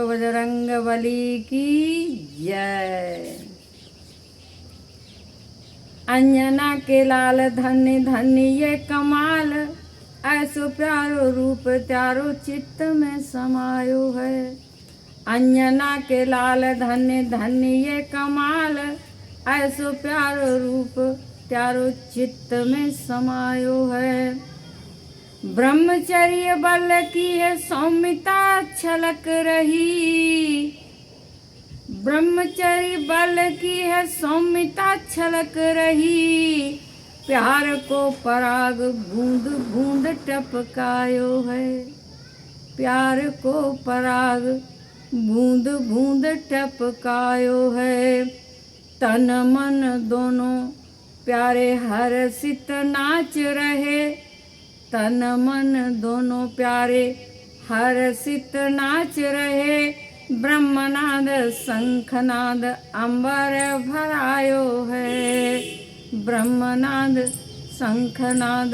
बजरंगबली की जय। अंजना के लाल धन्य धन्य ये कमाल, ऐसो प्यारो रूप त्यारो चित्त में समायो है। अंजना के लाल धन्य धन्य ये कमाल, ऐसो प्यारो रूप त्यारो चित्त में समायो है। ब्रह्मचर्य बल की है सौम्यता छलक रही, ब्रह्मचर्य बल की है सौम्यता छलक रही। प्यार को पराग बूंद बूंद टपकायो है, प्यार को पराग बूंद बूंद टपकायो है। तन मन दोनों प्यारे हर्षित नाच रहे, तन मन दोनों प्यारे हर्षित नाच रहे। ब्रह्मनाद शंखनाद अंबर भरायो है, ब्रह्मनाद शंखनाद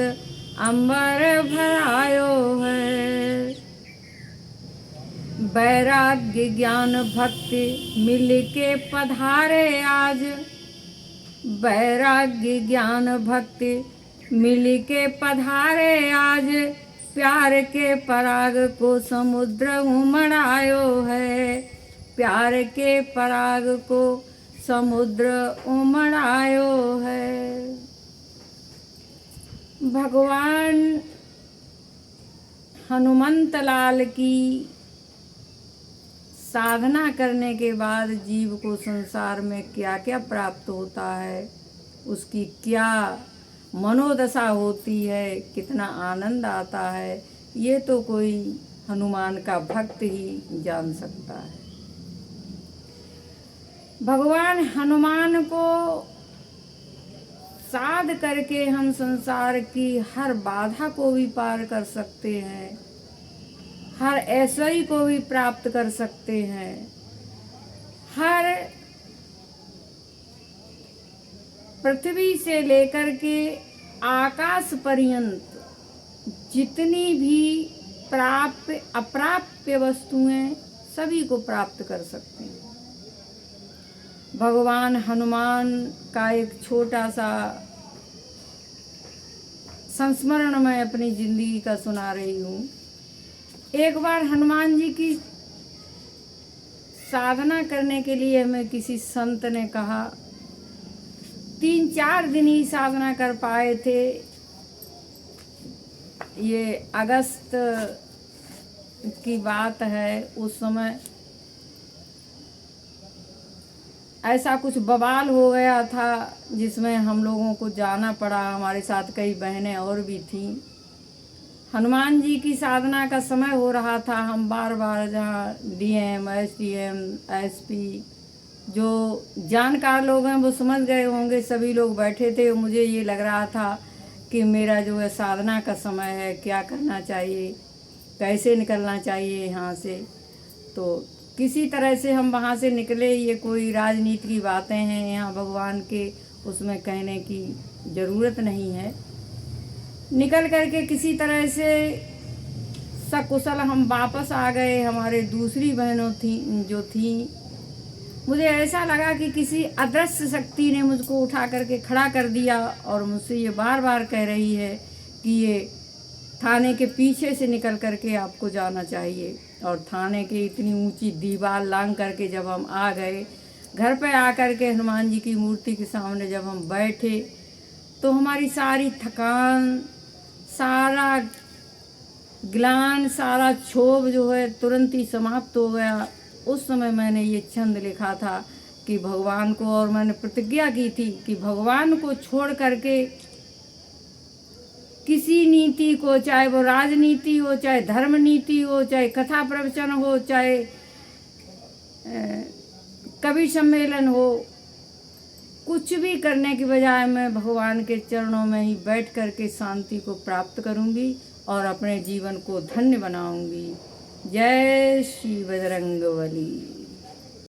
अंबर भरायो है। वैराग्य ज्ञान भक्ति मिल के पधारे आज, वैराग्य ज्ञान भक्ति मिल के पधारे आज। प्यार के पराग को समुद्र उमड़ायो है, प्यार के पराग को समुद्र उमड़ायो है। भगवान हनुमंत लाल की साधना करने के बाद जीव को संसार में क्या क्या प्राप्त होता है, उसकी क्या मनोदशा होती है, कितना आनंद आता है, ये तो कोई हनुमान का भक्त ही जान सकता है। भगवान हनुमान को साध करके हम संसार की हर बाधा को भी पार कर सकते हैं, हर ऐश्वर्य को भी प्राप्त कर सकते हैं। हर पृथ्वी से लेकर के आकाश पर्यंत जितनी भी प्राप्य अप्राप्य वस्तुएं सभी को प्राप्त कर सकते हैं। भगवान हनुमान का एक छोटा सा संस्मरण मैं अपनी जिंदगी का सुना रही हूँ। एक बार हनुमान जी की साधना करने के लिए हमें किसी संत ने कहा, 3-4 दिन ही साधना कर पाए थे। ये अगस्त की बात है। उस समय ऐसा कुछ बवाल हो गया था जिसमें हम लोगों को जाना पड़ा, हमारे साथ कई बहनें और भी थीं। हनुमान जी की साधना का समय हो रहा था। हम बार बार जहाँ डीएम, एसडीएम, एसपी जो जानकार लोग हैं वो समझ गए होंगे, सभी लोग बैठे थे। मुझे ये लग रहा था कि मेरा जो है साधना का समय है, क्या करना चाहिए, कैसे निकलना चाहिए यहाँ से। तो किसी तरह से हम वहाँ से निकले। ये कोई राजनीति की बातें हैं, यहाँ भगवान के उसमें कहने की ज़रूरत नहीं है। निकल करके किसी तरह से सकुशल हम वापस आ गए। हमारे दूसरी बहनों जो थीं, मुझे ऐसा लगा कि किसी अदृश्य शक्ति ने मुझको उठा करके खड़ा कर दिया और मुझसे ये बार बार कह रही है कि ये थाने के पीछे से निकल करके आपको जाना चाहिए। और थाने की इतनी ऊंची दीवार लांघ करके जब हम आ गए, घर पे आकर के हनुमान जी की मूर्ति के सामने जब हम बैठे, तो हमारी सारी थकान, सारा ग्लान, सारा क्षोभ जो है तुरंत ही समाप्त हो गया। उस समय मैंने ये छंद लिखा था कि भगवान को, और मैंने प्रतिज्ञा की थी कि भगवान को छोड़ करके किसी नीति को, चाहे वो राजनीति हो, चाहे धर्म नीति हो, चाहे कथा प्रवचन हो, चाहे कवि सम्मेलन हो, कुछ भी करने की बजाय मैं भगवान के चरणों में ही बैठ करके शांति को प्राप्त करूंगी और अपने जीवन को धन्य बनाऊंगी। जय श्री बजरंगबली।